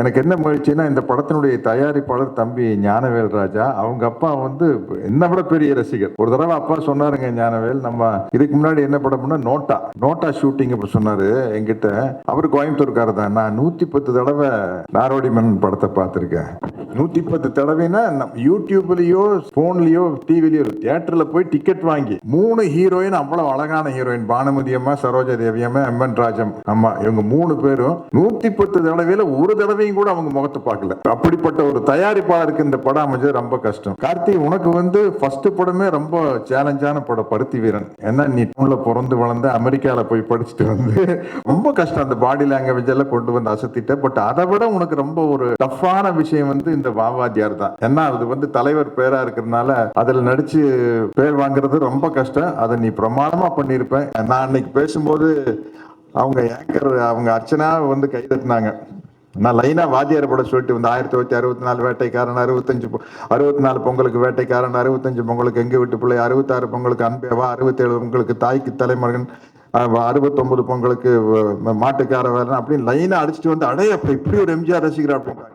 எனக்கு என்ன மகிழ்ச்சின்னா, இந்த படத்தினுடைய தயாரிப்பாளர் தம்பி ஞானவேல் ராஜா. அவங்க அப்பா வந்து என்ன விட பெரிய ரசிகர். ஒரு தடவ அப்பா சொன்னாருங்க ஞானவேல், நம்ம இதுக்கு முன்னாடி என்ன படம்னா நோட்டா ஷூட்டிங் அப்ப சொன்னாரு என்கிட்ட. அவரு கோயம்புத்தூர்காரர் தான். நான் 110 தடவை நாடோடி மன்னன் படத்தை பார்த்திருக்கேன். 110 தடவைனா யூடியூப்லயோ போன்லயோ டிவிலயோ தியேட்டர்ல போய் டிக்கெட் வாங்கி 3 ஹீரோயின், அவ்வளவு அழகான ஹீரோயின், பானுமதி அம்மா, சரோஜா தேவி அம்மா, எம்என் ராஜம் அம்மா, இவங்க 3 பேரும் 110 தடவையில ஒரு தடவையும் கூட அவங்க முகத்தை பார்க்கல. அப்படிப்பட்ட ஒரு தயாரிப்பாளருக்கு இந்த படம் அமைஞ்சது ரொம்ப கஷ்டம். கார்த்தி, உனக்கு வந்து ஃபர்ஸ்ட் படமே ரொம்ப சேலஞ்சான படம் பருத்தி வீரன். ஏன்னா நீ டவுன்ல பிறந்து வளர்ந்து அமெரிக்கால போய் படிச்சுட்டு வந்து ரொம்ப கஷ்டம். அந்த பாடி லாங்குவேஜ் எல்லாம் கொண்டு வந்து அசத்திட்ட. பட் அதை விட உனக்கு ரொம்ப ஒரு டஃப்பான விஷயம் வந்து இந்த வாவாத்தியார் தான். ஏன்னா அது வந்து தலைவர் பேரா இருக்கிறதுனால அதுல நடிச்சு பேர் வாங்குறது ரொம்ப கஷ்டம். அதை நீ பிரமாதமா பண்ணிருப்பேன். நான் அன்னைக்கு பேசும்போது அவங்க ஏங்கர் அவங்க அர்ச்சனா வந்து கைதட்டினாங்க. நான் லைனா வாத்தியார் படம் சொல்லிட்டு வந்து 1964 வேட்டைக்காரன், 64 பொங்கலுக்கு வேட்டைக்காரன், 65 பொங்கலுக்கு எங்க வீட்டு பிள்ளை, 66 பொங்கலுக்கு அன்பேவா, 67 பொங்கலுக்கு தாய்க்கு தலைமகன், 69 பொங்கலுக்கு மாட்டுக்கார வேலை அப்படின்னு லைனா அடிச்சுட்டு வந்து, அடைய இப்படி ஒரு எம்ஜிஆர் ரசிகர் அப்படின்னு